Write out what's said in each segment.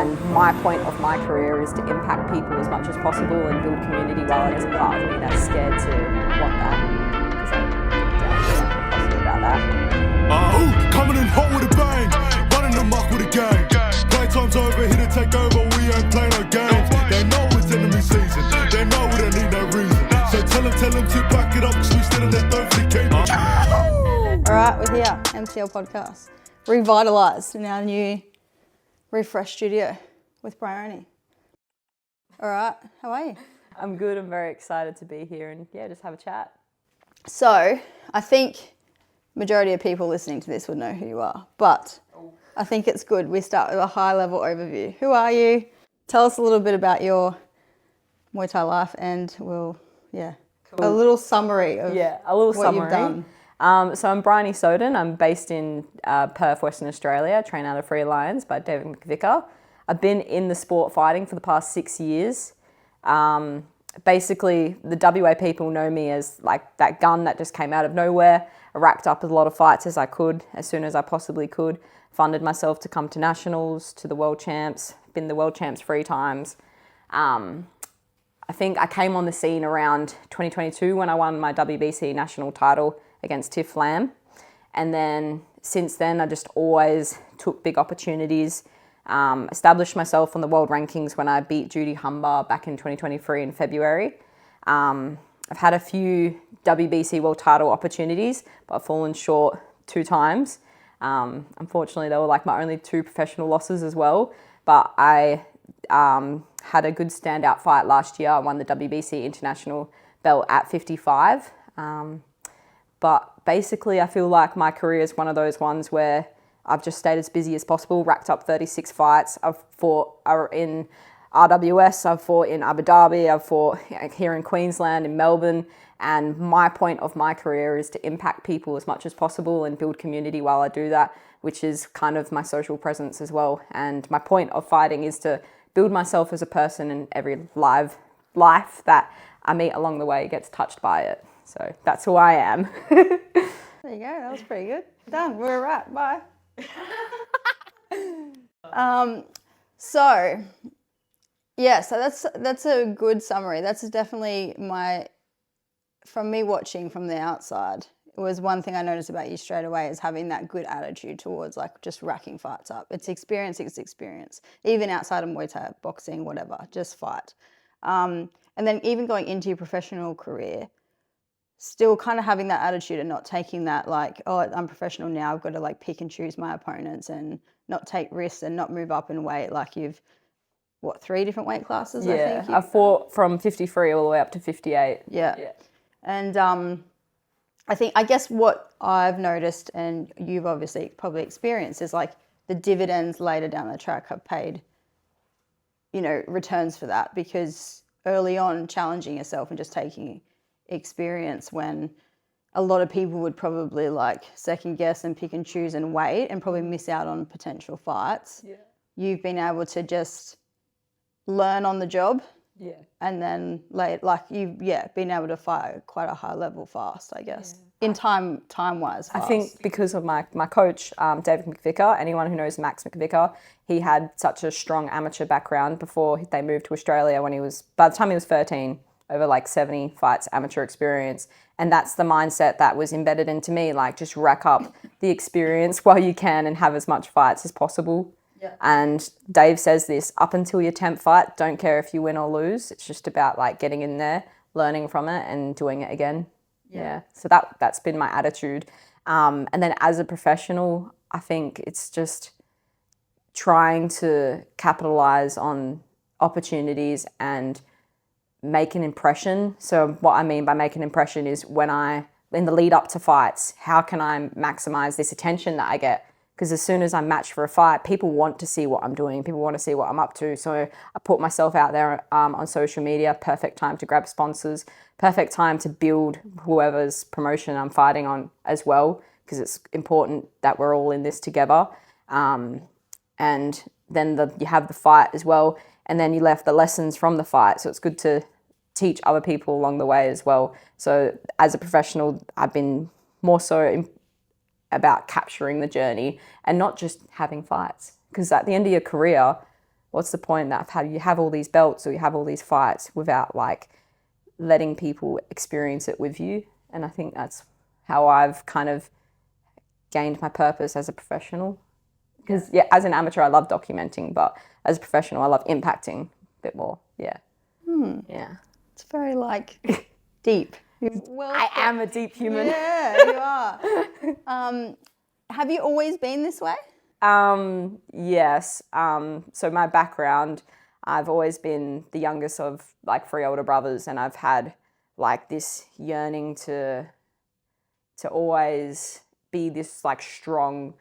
And my point of my career is to impact people as much as possible and build community while there's a part of me that's scared to want that. Because I don't feel positive about that. Coming in hot with a bang, running amok with a gang. Playtime's over, here to take over, we ain't playing no games. They know it's enemy season, they know we don't need no reason. So tell them to back it up, cause we still in there, don't for the game. Alright, we're here, MTL podcast. Revitalised in our new refresh studio with Bryony. Alright, how are you? I'm good, I'm very excited to be here and just have a chat. So, I think majority of people listening to this would know who you are, but I think it's good we start with a high level overview. Who are you? Tell us a little bit about your Muay Thai life and we'll, a little summary of what you've done. So I'm Bryony Soden. I'm based in Perth, Western Australia, trained out of Free Lions by David McVicker. I've been in the sport fighting for the past 6 years. Basically, the WA people know me as like that gun that just came out of nowhere. I racked up as a lot of fights as I could, as soon as I possibly could. Funded myself to come to nationals, to the world champs, been the world champs 3 times. I think I came on the scene around 2022 when I won my WBC national title against Tiff Lamb. And then since then, I just always took big opportunities, established myself on the world rankings when I beat Judy Humber back in 2023 in February. I've had a few WBC world title opportunities, but I've fallen short 2 times. Unfortunately, they were like my only 2 professional losses as well. But I had a good standout fight last year. I won the WBC international belt at 55. But basically, I feel like my career is one of those ones where I've just stayed as busy as possible, racked up 36 fights. I've fought in RWS, I've fought in Abu Dhabi, I've fought here in Queensland, in Melbourne. And my point of my career is to impact people as much as possible and build community while I do that, which is kind of my social presence as well. And my point of fighting is to build myself as a person, and every life that I meet along the way gets touched by it. So that's who I am. There you go, that was pretty good. Done, we're a wrap, bye. So that's a good summary. That's definitely from me watching from the outside, it was one thing I noticed about you straight away is having that good attitude towards like just racking fights up. It's experience, even outside of Muay Thai, boxing, whatever, just fight. And then even going into your professional career, still kind of having that attitude and not taking that like, oh, I'm professional now, I've got to like pick and choose my opponents and not take risks and not move up in weight. Like you've, 3 different weight classes, I think? I fought from 53 all the way up to 58. Yeah. And I guess what I've noticed, and you've obviously probably experienced, is like the dividends later down the track have paid, returns for that, because early on challenging yourself and just taking experience when a lot of people would probably like second guess and pick and choose and wait and probably miss out on potential fights. Yeah. You've been able to just learn on the job. Yeah. And then been able to fight at quite a high level fast, I guess. Yeah. In time-wise fast. I think because of my coach, David McVicker, anyone who knows Max McVicker, he had such a strong amateur background before they moved to Australia by the time he was 13, over like 70 fights amateur experience. And that's the mindset that was embedded into me, like just rack up the experience while you can and have as much fights as possible. Yeah. And Dave says this, up until your 10th fight, don't care if you win or lose. It's just about like getting in there, learning from it and doing it again. Yeah. So that's been my attitude. And then as a professional, I think it's just trying to capitalize on opportunities and make an impression. So what I mean by make an impression is in the lead up to fights, how can I maximize this attention that I get? Because as soon as I'm matched for a fight, people want to see what I'm doing. People want to see what I'm up to. So I put myself out there on social media. Perfect time to grab sponsors. Perfect time to build whoever's promotion I'm fighting on as well, because it's important that we're all in this together. And then you have the fight as well. And then you left the lessons from the fight. So it's good to teach other people along the way as well. So as a professional, I've been more so about capturing the journey and not just having fights. Because at the end of your career, what's the point that you have all these belts or you have all these fights without like letting people experience it with you? And I think that's how I've kind of gained my purpose as a professional. Because as an amateur, I love documenting, but as a professional, I love impacting a bit more. Yeah. Yeah. It's very like deep. I am a deep human. Yeah, you are. Have you always been this way? Yes. So my background, I've always been the youngest of like 3 older brothers, and I've had like this yearning to always be this like strong,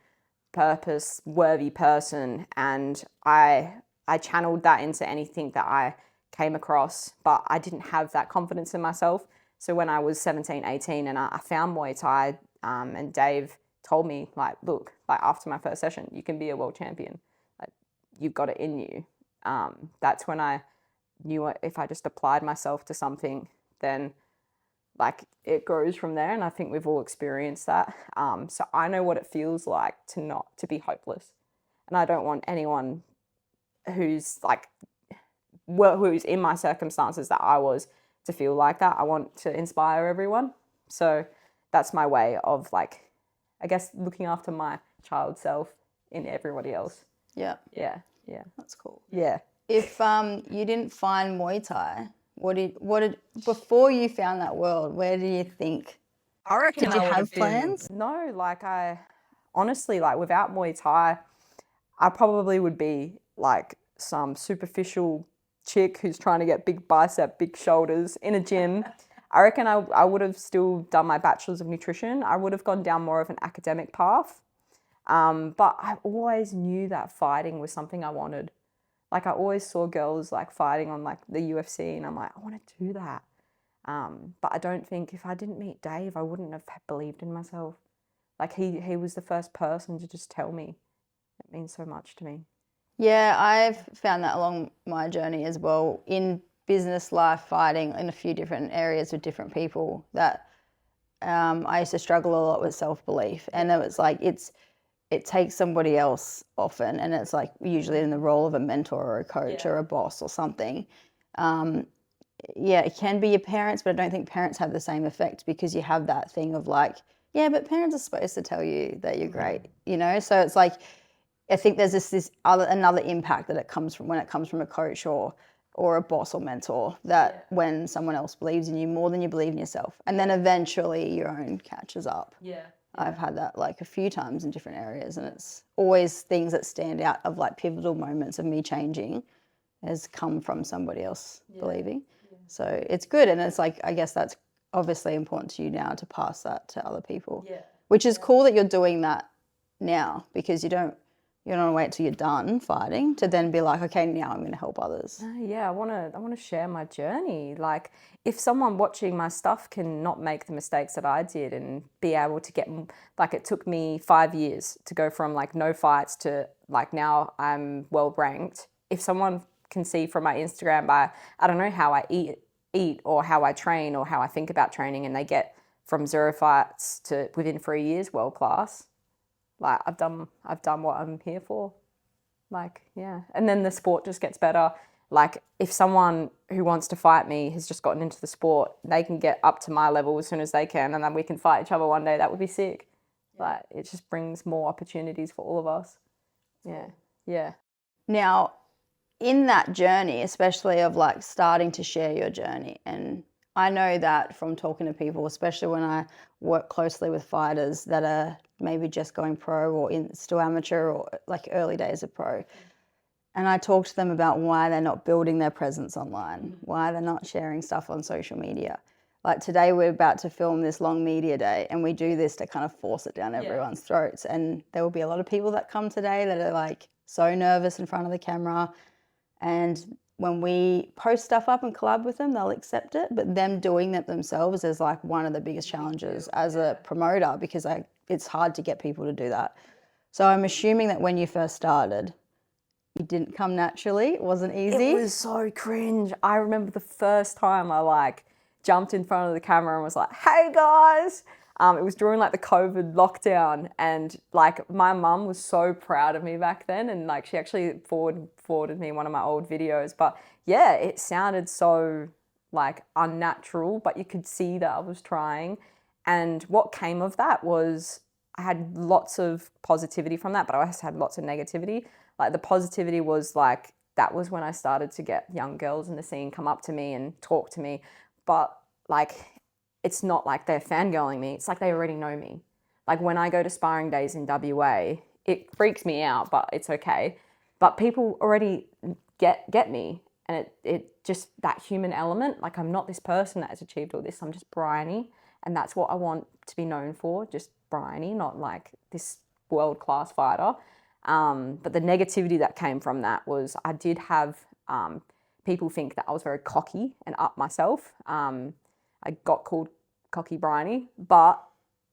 purpose-worthy person, and I channeled that into anything that I came across, but I didn't have that confidence in myself. So when I was 17, 18, and I found Muay Thai, and Dave told me, like, look, like after my first session, you can be a world champion. Like, you've got it in you. That's when I knew if I just applied myself to something, then like it grows from there. And I think we've all experienced that. So I know what it feels like to be hopeless. And I don't want anyone who's like, who's in my circumstances that I was to feel like that. I want to inspire everyone. So that's my way of like, I guess, looking after my child self in everybody else. Yeah. Yeah. Yeah. That's cool. Yeah. If you didn't find Muay Thai, what did before you found that world, where do you think? I reckon Did you have plans? No, like I honestly, like without Muay Thai, I probably would be like some superficial chick who's trying to get big bicep, big shoulders in a gym. I reckon I would have still done my bachelor's of nutrition. I would have gone down more of an academic path. But I always knew that fighting was something I wanted. Like I always saw girls like fighting on like the UFC, and I'm like, I want to do that. But I don't think if I didn't meet Dave, I wouldn't have believed in myself. Like he was the first person to just tell me. It means so much to me. Yeah, I've found that along my journey as well in business life, fighting in a few different areas with different people, that I used to struggle a lot with self-belief, and it was like it takes somebody else often, and it's like usually in the role of a mentor or a coach or a boss or something. Yeah, it can be your parents, but I don't think parents have the same effect, because you have that thing of like, yeah, but parents are supposed to tell you that you're great, you know? So it's like, I think there's another impact that it comes from when it comes from a coach or a boss or mentor, that when someone else believes in you more than you believe in yourself, and then eventually your own catches up. Yeah. I've had that like a few times in different areas, and it's always things that stand out of like pivotal moments of me changing has come from somebody else believing. Yeah. So it's good, and it's like, I guess that's obviously important to you now to pass that to other people. Yeah. Which is cool that you're doing that now, because you don't wait till you're done fighting to then be like, okay, now I'm going to help others. Yeah, I want to share my journey. Like, if someone watching my stuff can not make the mistakes that I did and be able to get, like, it took me 5 years to go from like no fights to like now I'm well ranked. If someone can see from my Instagram by, I don't know, how I eat or how I train or how I think about training, and they get from 0 fights to within 3 years world class. Like I've done what I'm here for. Like, yeah. And then the sport just gets better. Like if someone who wants to fight me has just gotten into the sport, they can get up to my level as soon as they can, and then we can fight each other one day. That would be sick. Like it just brings more opportunities for all of us. Yeah. Yeah. Now, in that journey, especially of like starting to share your journey, and I know that from talking to people, especially when I work closely with fighters that are maybe just going pro or still amateur or like early days of pro. And I talk to them about why they're not building their presence online, why they're not sharing stuff on social media. Like today we're about to film this long media day, and we do this to kind of force it down everyone's throats. And there will be a lot of people that come today that are like so nervous in front of the camera. And when we post stuff up and collab with them, they'll accept it. But them doing that themselves is like one of the biggest challenges as a promoter, because it's hard to get people to do that. So I'm assuming that when you first started, it didn't come naturally. It wasn't easy. It was so cringe. I remember the first time I like jumped in front of the camera and was like, hey guys, It was during like the COVID lockdown, and like my mum was so proud of me back then, and like she actually forwarded me one of my old videos. But yeah, it sounded so like unnatural, but you could see that I was trying. And what came of that was I had lots of positivity from that, but I also had lots of negativity. Like the positivity was like, that was when I started to get young girls in the scene come up to me and talk to me. But like, it's not like they're fangirling me. It's like they already know me. Like when I go to sparring days in WA, it freaks me out, but it's okay. But people already get me. And it just, that human element, like I'm not this person that has achieved all this. I'm just Bryony. And that's what I want to be known for, just Bryony, not like this world-class fighter. But the negativity that came from that was I did have people think that I was very cocky and up myself. I got called Cocky Bryony, but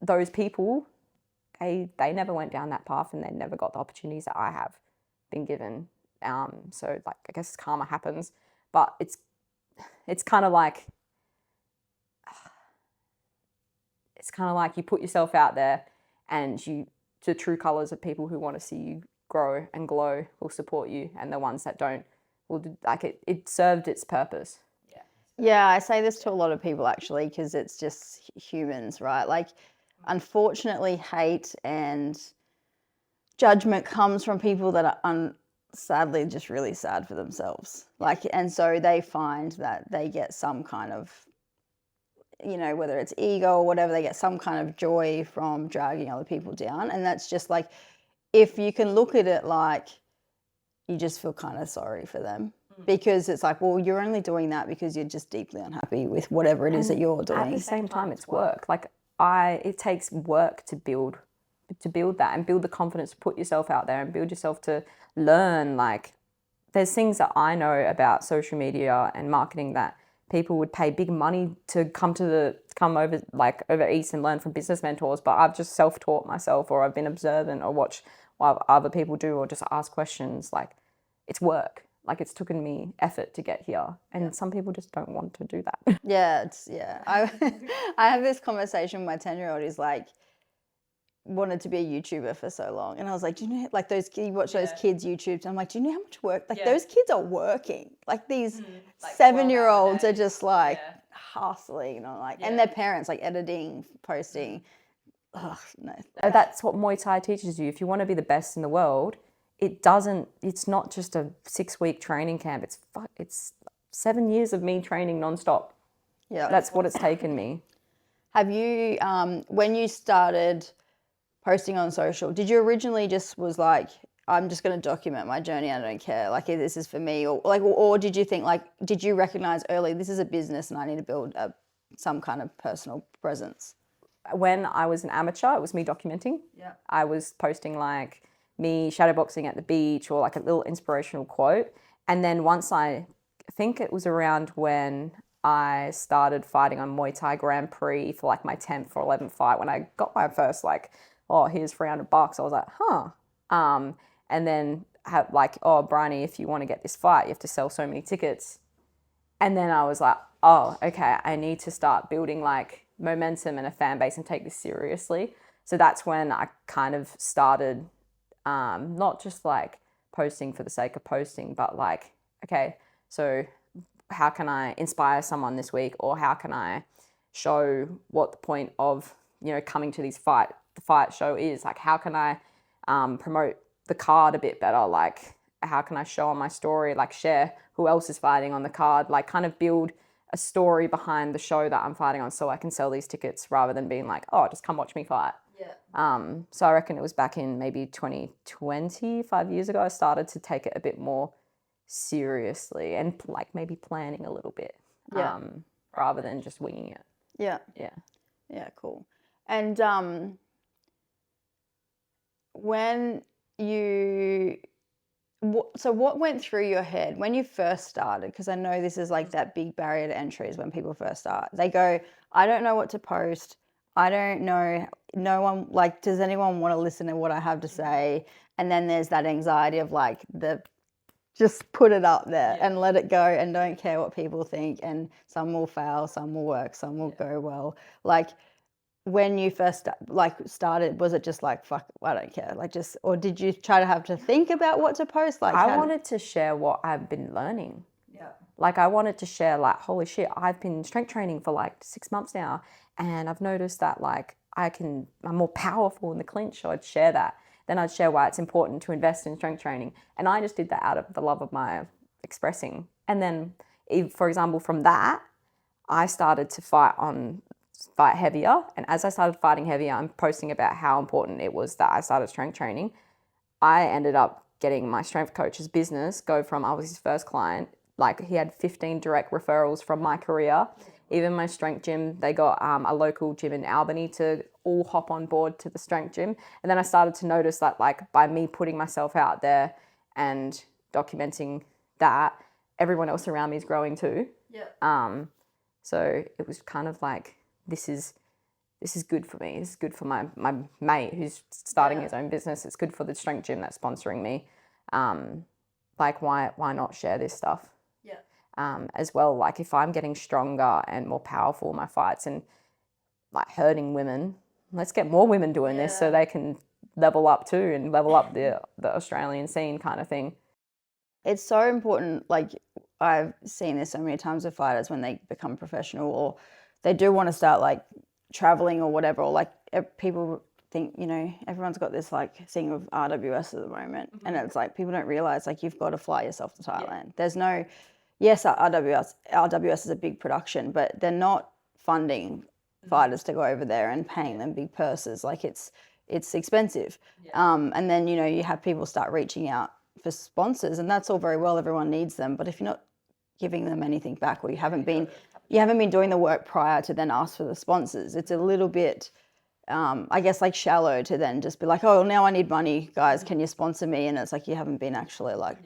those people, they never went down that path and they never got the opportunities that I have been given. So like I guess karma happens, but it's kind of like you put yourself out there, and the true colors of people who want to see you grow and glow will support you, and the ones that don't will, like it served its purpose. Yeah, I say this to a lot of people actually, because it's just humans, right? Like, unfortunately, hate and judgment comes from people that are sadly just really sad for themselves. Like, and so they find that they get some kind of, you know, whether it's ego or whatever, they get some kind of joy from dragging other people down. And that's just like, if you can look at it like you just feel kind of sorry for them, because it's like, well, you're only doing that because you're just deeply unhappy with whatever it is that you're doing. At the same time, it's work. Like it takes work to build that and build the confidence to put yourself out there and build yourself to learn. Like there's things that I know about social media and marketing that people would pay big money to come over east and learn from business mentors, but I've just self-taught myself, or I've been observant, or watch what other people do, or just ask questions. Like it's work. Like it's taken me effort to get here, and some people just don't want to do that. I have this conversation with my 10-year-old. He's like, wanted to be a YouTuber for so long, and I was like, do you know, like you watch those kids YouTube, and I'm like, do you know how much work, like those kids are working, like these like 7-year-olds are just like hustling, you know, like, and their parents like editing, posting. Oh no, that's what Muay Thai teaches you. If you want to be the best in the world, it's not just a 6-week training camp. It's 7 years of me training nonstop. Yeah, that's what it's taken me. Have you, when you started posting on social, did you originally just was like, I'm just going to document my journey, I don't care, like this is for me, or did you think, like, did you recognize early this is a business and I need to build some kind of personal presence? When I was an amateur, it was me documenting. Yeah, I was posting like me shadowboxing at the beach, or like a little inspirational quote. And then once I think it was around when I started fighting on Muay Thai Grand Prix for like my 10th or 11th fight, when I got my first like, oh, here's $300. I was like, huh. And then have like, oh, Bryony, if you want to get this fight, you have to sell so many tickets. And then I was like, oh, okay, I need to start building like momentum and a fan base and take this seriously. So that's when I kind of started not just like posting for the sake of posting, but like, okay, so how can I inspire someone this week, or how can I show what the point of, you know, coming to the fight show is? Like, how can I promote the card a bit better? Like, how can I show on my story, like share who else is fighting on the card, like kind of build a story behind the show that I'm fighting on, so I can sell these tickets rather than being like, oh, just come watch me fight. Yeah. So I reckon it was back in maybe 2020, 5 years ago, I started to take it a bit more seriously and like maybe planning a little bit, rather than just winging it. Yeah. Yeah. Yeah, cool. And when you, so what went through your head when you first started? Because I know this is like that big barrier to entry is when people first start. They go, I don't know what to post. I don't know. No one, like, does anyone want to listen to what I have to say? And then there's that anxiety of like just put it up there and let it go and don't care what people think. And some will fail, some will work, some will go well. Like, when you first started, was it just like, fuck, I don't care, like just, or did you try to have to think about what to post? Like, I wanted to share what I've been learning. Yeah. Like I wanted to share like, holy shit, I've been strength training for like 6 months now, and I've noticed that like I'm more powerful in the clinch. So I'd share that. Then I'd share why it's important to invest in strength training. And I just did that out of the love of my expressing. And then, for example, from that, I started to fight heavier. And as I started fighting heavier, I'm posting about how important it was that I started strength training. I ended up getting my strength coach's business go from, I was his first client. Like he had 15 direct referrals from my career. Even my strength gym, they got a local gym in Albany to all hop on board to the strength gym. And then I started to notice that like by me putting myself out there and documenting that, everyone else around me is growing too. Yeah. So it was kind of like, this is good for me. This is good for my mate who's starting his own business. It's good for the strength gym that's sponsoring me. Like why not share this stuff? As well, like if I'm getting stronger and more powerful in my fights and like hurting women, let's get more women doing this so they can level up too and level up the Australian scene kind of thing. It's so important. Like I've seen this so many times with fighters when they become professional or they do want to start like traveling or whatever, or like people think, you know, everyone's got this like thing of RWS at the moment. And it's like people don't realize like you've got to fly yourself to Thailand. There's no, yes, RWS is a big production, but they're not funding fighters to go over there and paying them big purses. Like it's expensive. And then, you know, you have people start reaching out for sponsors, and that's all very well, everyone needs them, but if you're not giving them anything back, or you haven't been doing the work prior to then ask for the sponsors, it's a little bit I guess like shallow to then just be like, oh, now I need money, guys, can you sponsor me? And it's like you haven't been actually like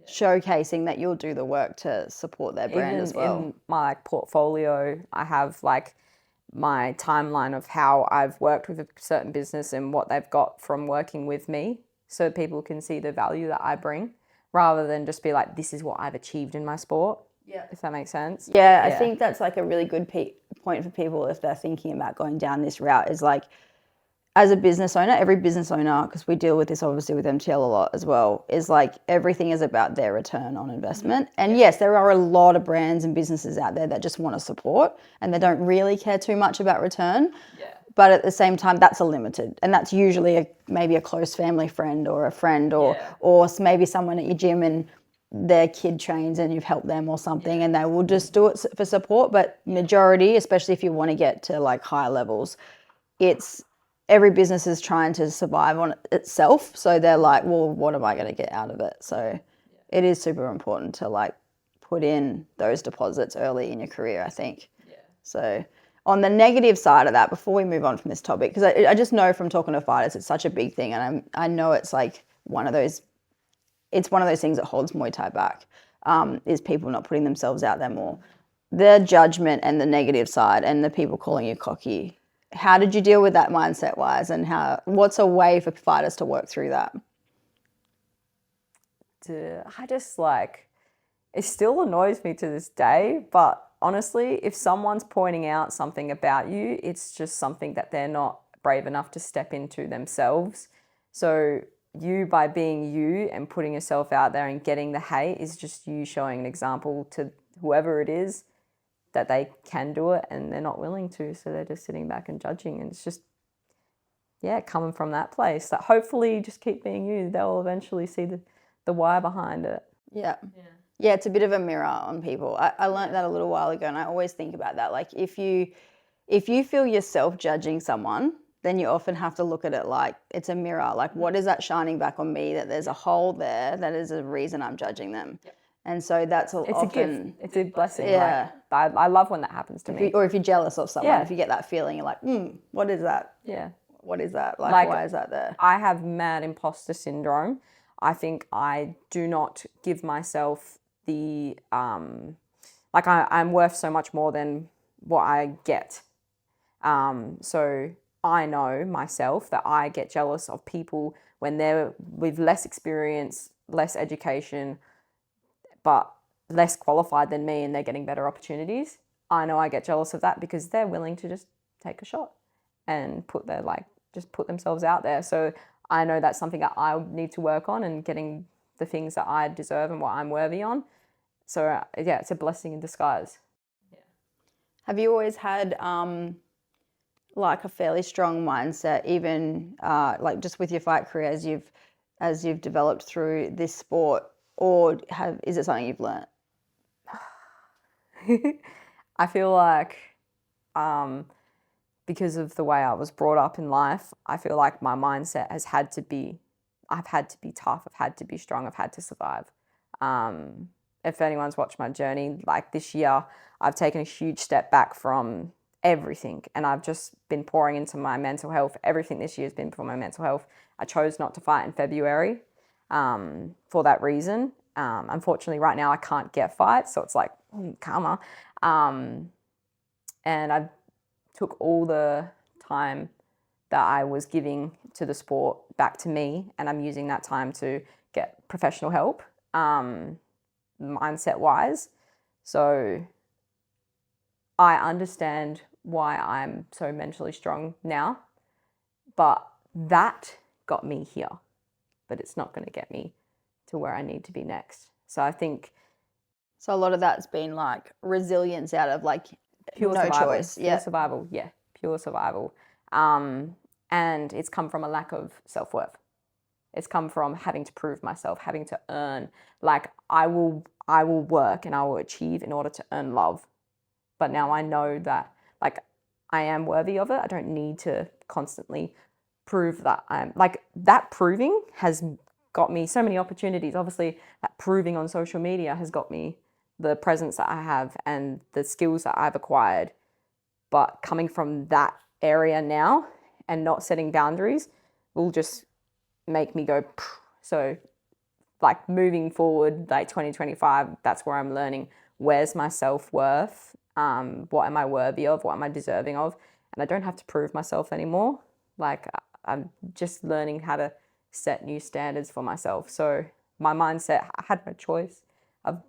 showcasing that you'll do the work to support their brand. Even as well. In my like portfolio, I have like my timeline of how I've worked with a certain business and what they've got from working with me, so people can see the value that I bring, rather than just be like, this is what I've achieved in my sport. Yeah. If that makes sense. Yeah, I think that's like a really good point for people if they're thinking about going down this route, is like, as a business owner, every business owner, because we deal with this obviously with MTL a lot as well, is like everything is about their return on investment. And yes, there are a lot of brands and businesses out there that just want to support and they don't really care too much about return. Yeah. But at the same time, that's a limited, and that's usually maybe a close family friend or a friend or maybe someone at your gym and their kid trains and you've helped them or something, and they will just do it for support. But majority, especially if you want to get to like higher levels, it's every business is trying to survive on itself. So they're like, well, what am I going to get out of it? So it is super important to like put in those deposits early in your career, I think. Yeah. So on the negative side of that, before we move on from this topic, because I just know from talking to fighters, it's such a big thing. And I know it's like one of those things that holds Muay Thai back, is people not putting themselves out there more. The judgment and the negative side and the people calling you cocky. How did you deal with that mindset wise, and what's a way for fighters to work through that? I just like, it still annoys me to this day, but honestly, if someone's pointing out something about you, it's just something that they're not brave enough to step into themselves. So you, by being you and putting yourself out there and getting the hate, is just you showing an example to whoever it is that they can do it, and they're not willing to, so they're just sitting back and judging. And it's just, coming from that place that hopefully just keep being you, they'll eventually see the why behind it. Yeah, it's a bit of a mirror on people. I learned that a little while ago, and I always think about that. Like if you feel yourself judging someone, then you often have to look at it like it's a mirror. Like, what is that shining back on me, that there's a hole there that is a reason I'm judging them? Yep. And so that's often... It's a gift. It's a blessing. Yeah. Like, I love when that happens to me. Or if you're jealous of someone, if you get that feeling, you're like, what is that? Yeah. What is that? Like, why is that there? I have mad imposter syndrome. I think I do not give myself the... I'm worth so much more than what I get. So I know myself that I get jealous of people when they're with less experience, less education, but less qualified than me, and they're getting better opportunities. I know I get jealous of that because they're willing to just take a shot. and just put themselves out there. So I know that's something that I need to work on, and getting the things that I deserve and what I'm worthy on. So yeah, it's a blessing in disguise. Have you always had like a fairly strong mindset, even like just with your fight career as you've developed through this sport, or is it something you've learnt? I feel like because of the way I was brought up in life, I feel like my mindset has had to be, I've had to be tough, I've had to be strong, I've had to survive. If anyone's watched my journey, like this year, I've taken a huge step back from everything, and I've just been pouring into my mental health. Everything this year has been for my mental health. I chose not to fight in February for that reason. Unfortunately, right now I can't get fights, so it's like karma. And I took all the time that I was giving to the sport back to me, and I'm using that time to get professional help, mindset-wise. So I understand why I'm so mentally strong now, but that got me here, but it's not going to get me to where I need to be next. So I think... So a lot of that's been like resilience out of like pure no survival. choice. Pure survival, yeah, pure survival. And it's come from a lack of self-worth. It's come from having to prove myself, having to earn. Like I will work and I will achieve in order to earn love. But now I know that like I am worthy of it. I don't need to constantly prove that I'm like that. Proving has got me so many opportunities. Obviously, that proving on social media has got me the presence that I have and the skills that I've acquired. But coming from that area now and not setting boundaries will just make me go. So like moving forward, like 2025, that's where I'm learning where's my self-worth, what am I worthy of, what am I deserving of, and I don't have to prove myself anymore. Like I'm just learning how to set new standards for myself. So my mindset, I had no choice. I've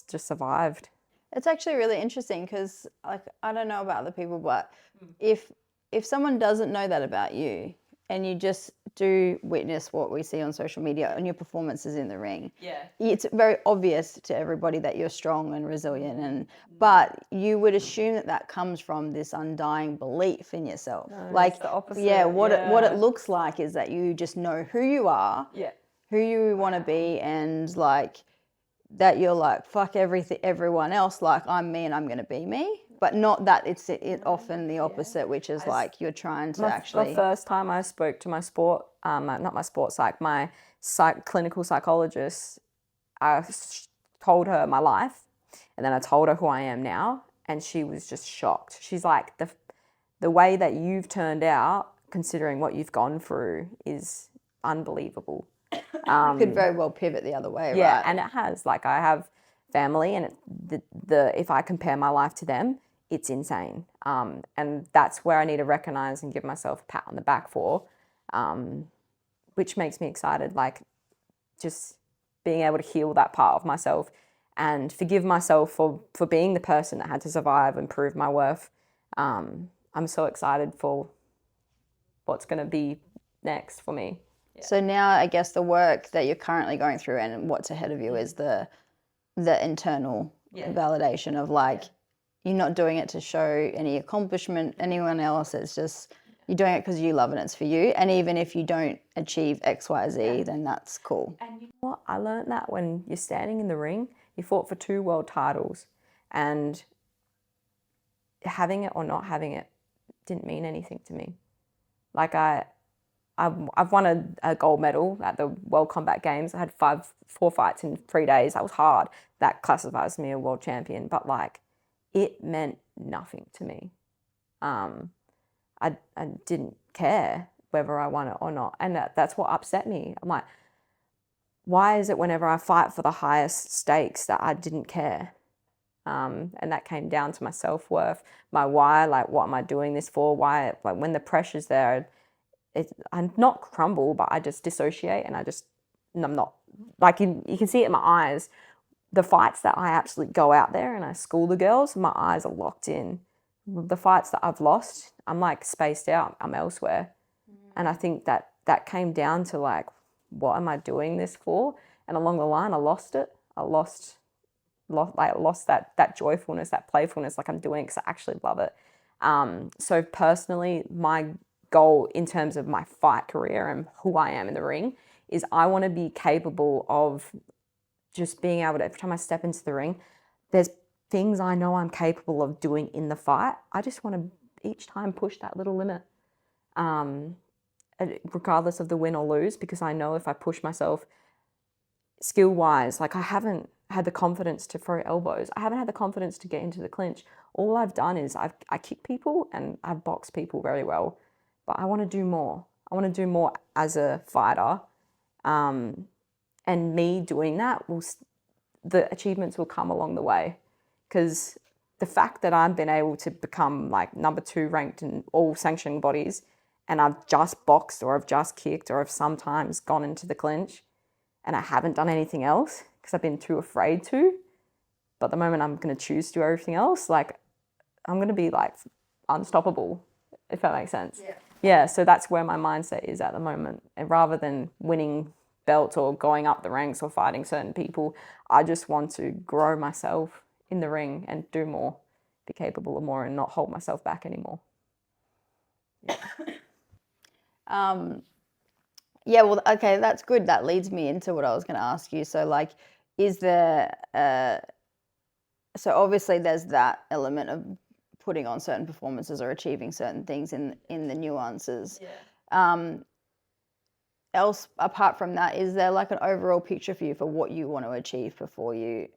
just survived. It's actually really interesting because like I don't know about other people, but if someone doesn't know that about you and you just do witness what we see on social media and your performances in the ring, it's very obvious to everybody that you're strong and resilient, but you would assume that comes from this undying belief in yourself. No, like it's the opposite. What it looks like is that you just know who you are, who you want to be, and like that you're like fuck everyone else, like I'm me and I'm going to be me. But not that it's often the opposite, which is like you're trying to actually... The first time I spoke to my sport, not my sports psych, my clinical psychologist, I told her my life, and then I told her who I am now, and she was just shocked. She's like, the way that you've turned out, considering what you've gone through, is unbelievable. You could very well pivot the other way, yeah, right? And it has. Like I have family, and if I compare my life to them, it's insane. And that's where I need to recognize and give myself a pat on the back for, which makes me excited. Like just being able to heal that part of myself and forgive myself for being the person that had to survive and prove my worth. I'm so excited for what's going to be next for me. Yeah. So now I guess the work that you're currently going through and what's ahead of you is the internal validation of like, you're not doing it to show any accomplishment, anyone else. It's just you're doing it because you love it and it's for you. And even if you don't achieve X, Y, Z, then that's cool. And you know what? I learned that when you're standing in the ring, you fought for 2 world titles, and having it or not having it didn't mean anything to me. Like I've won a gold medal at the World Combat Games. I had 4 fights in 3 days. That was hard. That classifies me a world champion. But like, it meant nothing to me. I didn't care whether I won it or not. And that's what upset me. I'm like, why is it whenever I fight for the highest stakes that I didn't care? And that came down to my self-worth, my why, like what am I doing this for? Why, like when the pressure's there, I'm not crumble, but I just dissociate, and I'm not, like you can see it in my eyes. The fights that I absolutely go out there and I school the girls, my eyes are locked in. the fights that I've lost, I'm like spaced out, I'm elsewhere. And I think that came down to like, what am I doing this for? And along the line, I lost it. I lost that joyfulness, that playfulness, like I'm doing it because I actually love it. So personally, my goal in terms of my fight career and who I am in the ring is I want to be capable of just being able to, every time I step into the ring, there's things I know I'm capable of doing in the fight. I just want to each time push that little limit, regardless of the win or lose, because I know if I push myself skill-wise, like I haven't had the confidence to throw elbows. I haven't had the confidence to get into the clinch. All I've done is I kick people and I've boxed people very well, but I want to do more. I want to do more as a fighter. And me doing that, the achievements will come along the way. Because the fact that I've been able to become like number 2 ranked in all sanctioning bodies, and I've just boxed or I've just kicked or I've sometimes gone into the clinch and I haven't done anything else because I've been too afraid to. But the moment I'm going to choose to do everything else, like I'm going to be like unstoppable, if that makes sense. Yeah, so that's where my mindset is at the moment. And rather than winning belts or going up the ranks or fighting certain people, I just want to grow myself in the ring and do more, be capable of more and not hold myself back anymore. Yeah, well, okay, that's good. That leads me into what I was going to ask you. So, like, is there, so obviously there's that element of putting on certain performances or achieving certain things in the nuances. Else, apart from that, is there like an overall picture for you for what you want to achieve before you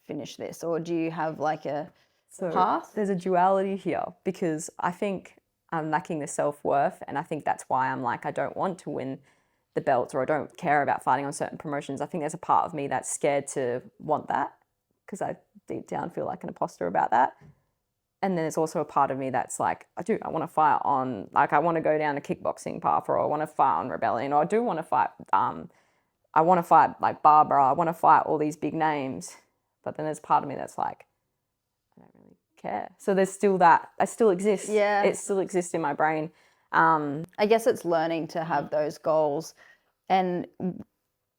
finish this? Or do you have like a path? There's a duality here because I think I'm lacking the self-worth, and I think that's why I'm like, I don't want to win the belts or I don't care about fighting on certain promotions. I think there's a part of me that's scared to want that because I deep down feel like an imposter about that. And then there's also a part of me that's like, I want to fight on, like, I want to go down a kickboxing path, or I want to fight on Rebellion, or I do want to fight, I want to fight like Barbara, I want to fight all these big names. But then there's part of me that's like, I don't really care. So there's still that, I still exist. Yeah. It still exists in my brain. I guess it's learning to have those goals, and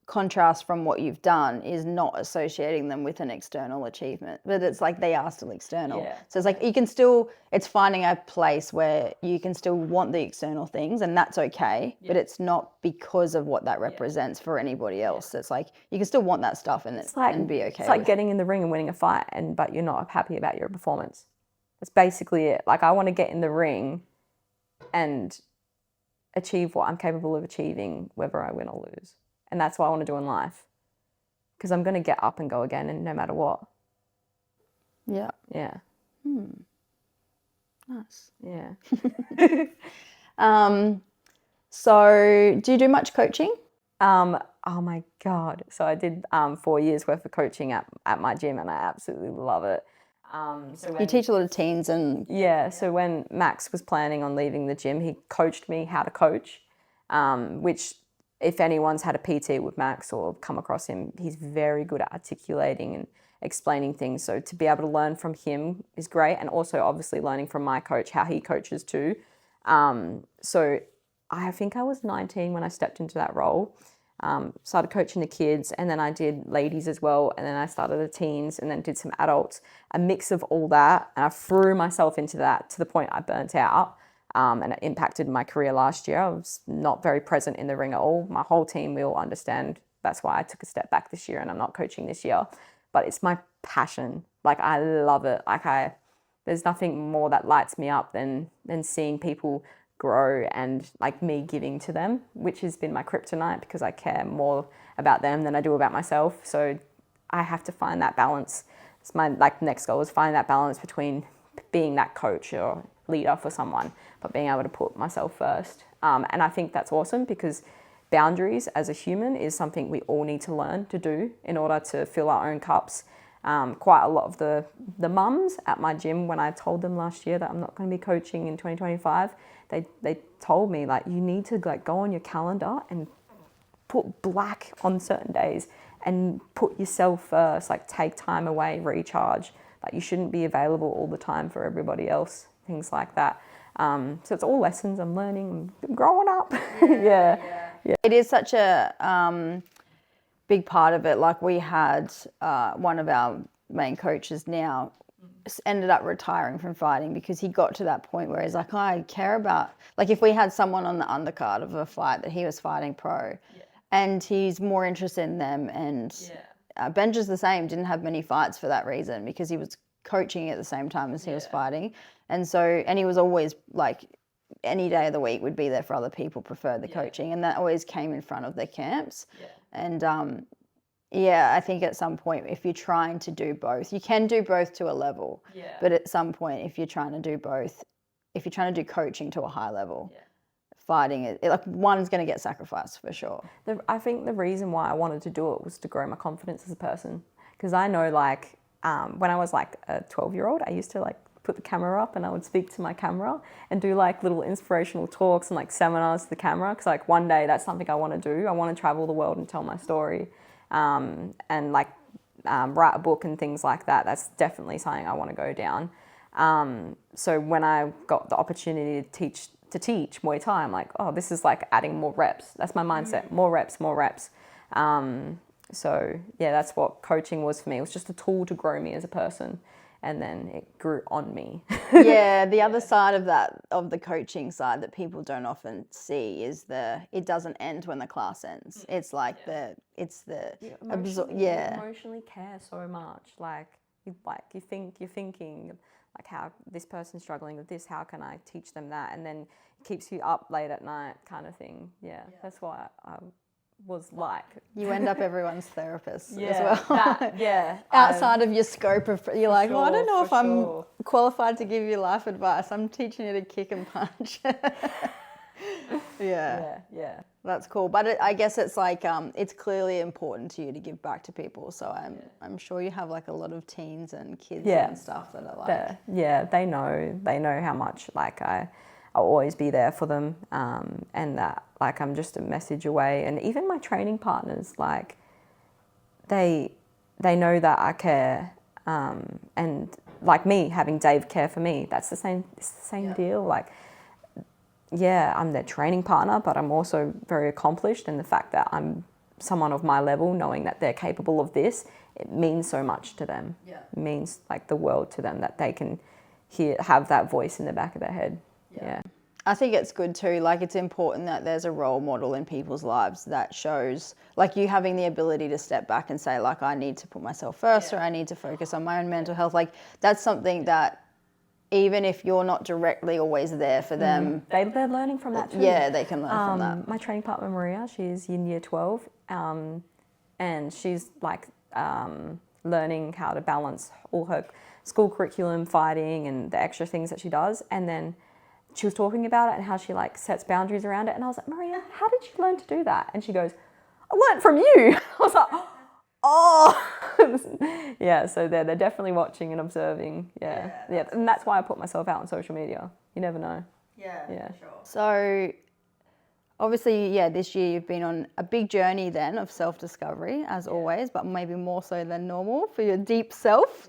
contrast from what you've done is not associating them with an external achievement, but it's like they are still external. So it's like you can still, it's finding a place where you can still want the external things, and that's okay, but it's not because of what that represents for anybody else. It's like you can still want that stuff and and be okay. It's like getting in the ring and winning a fight, but you're not happy about your performance. That's basically it. Like, I want to get in the ring and achieve what I'm capable of achieving, whether I win or lose. And that's what I want to do in life, because I'm going to get up and go again, and no matter what. Yeah. Yeah. Nice. Yeah. So do you do much coaching? Oh my God. So I did 4 years worth of coaching at my gym, and I absolutely love it. You teach a lot of teens and... Yeah, so when Max was planning on leaving the gym, he coached me how to coach, which if anyone's had a PT with Max or come across him, he's very good at articulating and explaining things. So to be able to learn from him is great, and also obviously learning from my coach, how he coaches too. So I think I was 19 when I stepped into that role. Started coaching the kids, and then I did ladies as well, and then I started the teens, and then did some adults, a mix of all that, and I threw myself into that to the point I burnt out, and it impacted my career last year. I was not very present in the ring at all. My whole team, we all understand that's why I took a step back this year and I'm not coaching this year, but it's my passion. Like, I love it. Like, there's nothing more that lights me up than seeing people grow and like me giving to them, which has been my kryptonite, because I care more about them than I do about myself. So I have to find that balance. It's my next goal, is find that balance between being that coach or leader for someone, but being able to put myself first. And I think that's awesome, because boundaries as a human is something we all need to learn to do in order to fill our own cups. Quite a lot of the mums at my gym, when I told them last year that I'm not going to be coaching in 2025, they told me, like, you need to like go on your calendar and put black on certain days and put yourself first, like take time away, recharge. Like, you shouldn't be available all the time for everybody else. things like that. So it's all lessons I'm learning. I'm growing up. Yeah. It is such a big part of it. Like we had one of our main coaches now ended up retiring from fighting because he got to that point where he's like, I care about, like if we had someone on the undercard of a fight that he was fighting pro and he's more interested in them, and Benja's the same, didn't have many fights for that reason because he was coaching at the same time as he was fighting. And so, and he was always like, any day of the week would be there for other people, preferred the coaching, and that always came in front of their camps. And I think at some point, if you're trying to do both, you can do both to a level, but at some point, if you're trying to do both, if you're trying to do coaching to a high level, fighting, like one's going to get sacrificed for sure. I think the reason why I wanted to do it was to grow my confidence as a person, because I know like when I was like a 12-year-old, I used to like put the camera up and I would speak to my camera and do like little inspirational talks and like seminars to the camera, because like one day that's something I want to do. I want to travel the world and tell my story, and like write a book and things like that. That's definitely something I want to go down. So when I got the opportunity to teach Muay Thai, I'm like, oh, this is like adding more reps. That's my mindset, more reps. So yeah, that's what coaching was for me. It was just a tool to grow me as a person. And then it grew on me. Yeah, the other side of that, of the coaching side that people don't often see is it doesn't end when the class ends. It's like you emotionally care so much. You're thinking like how this person's struggling with this, how can I teach them that? And then it keeps you up late at night kind of thing. Yeah. That's why I was like. You end up everyone's therapist as well. That, Outside of your scope of, you're like, well, I don't know if I'm sure. qualified to give you life advice. I'm teaching you to kick and punch. Yeah. That's cool. But I guess it's like, it's clearly important to you to give back to people. So I'm sure you have like a lot of teens and kids and stuff that are like. They know how much like I'll always be there for them, and that like I'm just a message away. And even my training partners, like they know that I care, and like me having Dave care for me, that's the same deal. Like, yeah, I'm their training partner, but I'm also very accomplished, and the fact that I'm someone of my level, knowing that they're capable of this, it means so much to them. It means like the world to them that they can have that voice in the back of their head. Yeah. I think it's good too. Like, it's important that there's a role model in people's lives that shows, like, you having the ability to step back and say, like, I need to put myself first, or I need to focus on my own mental health. Like, that's something that even if you're not directly always there for them, they're learning from that too. Yeah, they can learn from that. My training partner Maria, she's in year 12, and she's like learning how to balance all her school curriculum, fighting, and the extra things that she does. And then she was talking about it and how she like sets boundaries around it. And I was like, Maria, how did you learn to do that? And she goes, I learned from you. I was like, oh. Yeah, so they're definitely watching and observing. Yeah. And that's why I put myself out on social media. You never know. Yeah. For sure. So obviously, this year you've been on a big journey then of self-discovery, as always, but maybe more so than normal for your deep self.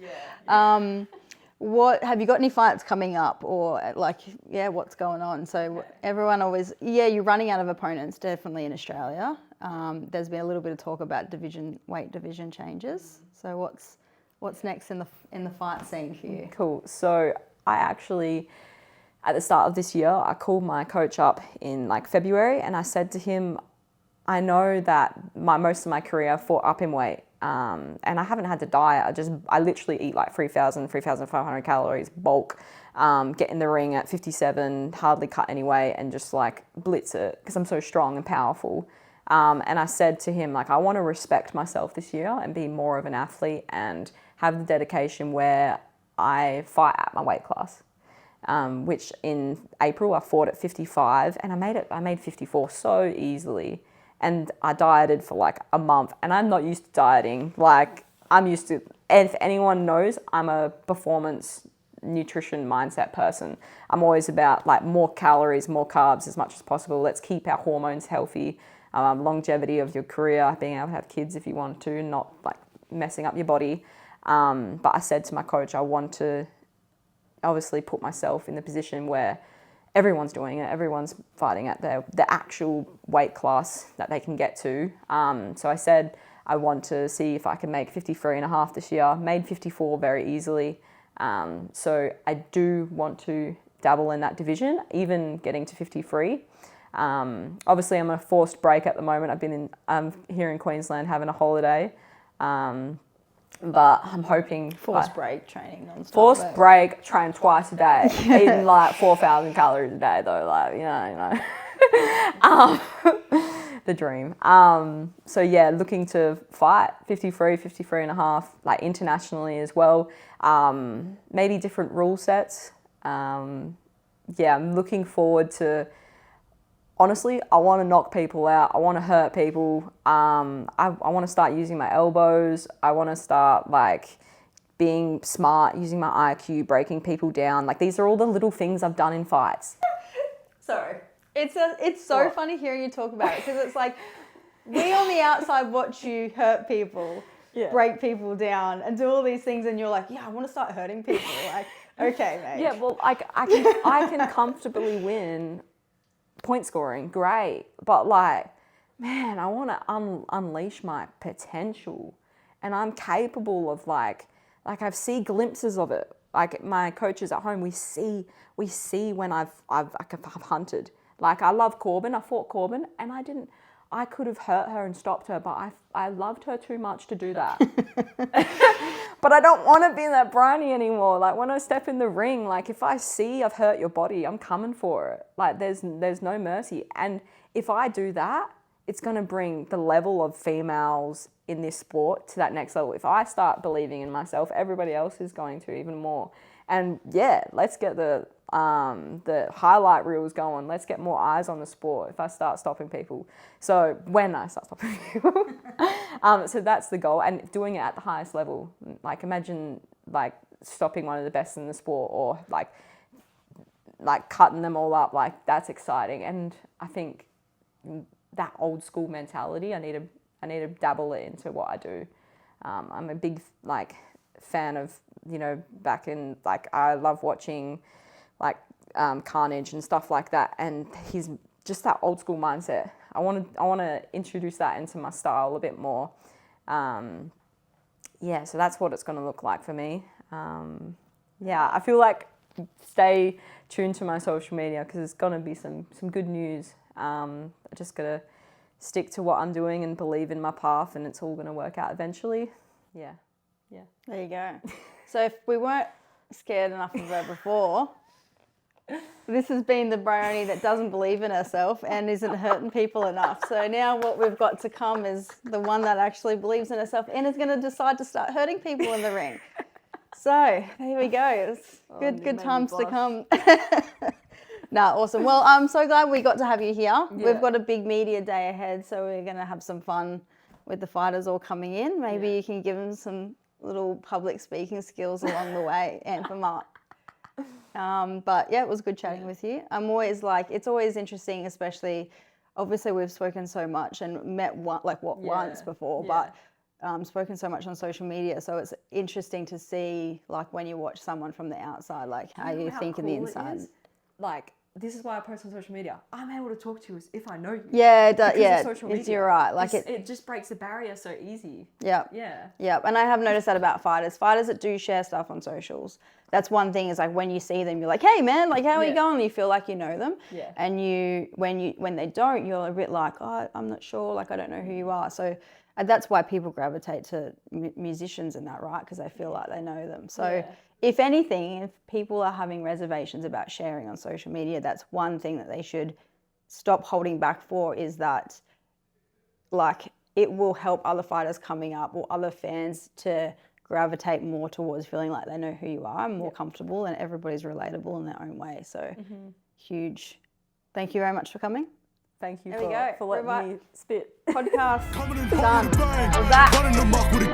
What have you got any fights coming up, or like, what's going on? So everyone always, you're running out of opponents, definitely in Australia. There's been a little bit of talk about weight division changes. So what's next in the fight scene for you? Cool. So I actually, at the start of this year, I called my coach up in like February, and I said to him, I know that most of my career I fought up in weight. And I haven't had to diet. I literally eat like 3,500 calories bulk, get in the ring at 57, hardly cut any weight, and just like blitz it because I'm so strong and powerful. And I said to him, like, I want to respect myself this year and be more of an athlete and have the dedication where I fight at my weight class. Which in April I fought at 55 and I made 54 so easily. And I dieted for like a month, and I'm not used to dieting. Like, I'm used to, if anyone knows, I'm a performance nutrition mindset person. I'm always about like more calories, more carbs as much as possible. Let's keep our hormones healthy, longevity of your career, being able to have kids if you want to, not like messing up your body. But I said to my coach, I want to obviously put myself in the position where everyone's doing it. Everyone's fighting at the actual weight class that they can get to. So I said I want to see if I can make 53.5 this year. Made 54 very easily. So I do want to dabble in that division, even getting to 53. Obviously, I'm on a forced break at the moment. I'm here in Queensland having a holiday. But I'm hoping... Forced break training non-stop. Forced break, train twice a day, eating like 4,000 calories a day though, like, you know. The dream. So yeah, looking to fight 53.5, like internationally as well. Maybe different rule sets. Yeah, I'm looking forward to... Honestly, I want to knock people out. I want to hurt people. I want to start using my elbows. I want to start like being smart, using my IQ, breaking people down. Like these are all the little things I've done in fights. Sorry. It's so funny hearing you talk about it because it's like we on the outside watch you hurt people, break people down and do all these things and you're like, yeah, I want to start hurting people. Like, okay, mate. Yeah, well, I can comfortably win point scoring, great, but like, man, I want to unleash my potential, and I'm capable of like I see glimpses of it. Like my coaches at home, we see when I've hunted. Like I love Corbin. I fought Corbin, and I could have hurt her and stopped her, but I loved her too much to do that. But I don't want to be that Bryony anymore. Like when I step in the ring, like if I see I've hurt your body, I'm coming for it. Like there's no mercy. And if I do that, it's going to bring the level of females in this sport to that next level. If I start believing in myself, everybody else is going to even more. And yeah, let's get the highlight reels going. Let's get more eyes on the sport if I start stopping people. So when I start stopping people. So that's the goal, and doing it at the highest level. Like imagine like stopping one of the best in the sport, or like cutting them all up. Like that's exciting. And I think that old school mentality, I need to dabble it into what I do. I'm a big like fan of, you know, back in like I love watching like Carnage and stuff like that, and he's just that old school mindset. I want to introduce that into my style a bit more. Yeah, so that's what it's going to look like for me. Yeah, I feel like stay tuned to my social media because there's going to be some good news. I just got to stick to what I'm doing and believe in my path, and it's all going to work out eventually. Yeah. There you go. So if we weren't scared enough of her before, this has been the Bryony that doesn't believe in herself and isn't hurting people enough. So now what we've got to come is the one that actually believes in herself and is going to decide to start hurting people in the ring. So there we go. It's good times to come. Nah, awesome. Well, I'm so glad we got to have you here. Yeah. We've got a big media day ahead, so we're going to have some fun with the fighters all coming in. Maybe you can give them some little public speaking skills along the way, amp them up. But yeah, it was good chatting with you. I'm always like, it's always interesting, especially, obviously we've spoken so much and met once before, but spoken so much on social media. So it's interesting to see like when you watch someone from the outside, like how you think in the inside. Like, this is why I post on social media. I'm able to talk to you as if I know you. Yeah, social media. You're right. Like it just breaks the barrier so easy. Yeah. And I have noticed that about fighters that do share stuff on socials. That's one thing is like when you see them, you're like, hey man, like how are you going? You feel like you know them. Yeah. And when they don't, you're a bit like, oh, I'm not sure. Like I don't know who you are. So that's why people gravitate to musicians and that, right? Because they feel like they know them. So. If anything, if people are having reservations about sharing on social media, that's one thing that they should stop holding back for, is that like it will help other fighters coming up or other fans to gravitate more towards feeling like they know who you are and more comfortable, and everybody's relatable in their own way. So huge. Thank you very much for coming. Thank you for letting me spit. Podcast done. Running the muck with a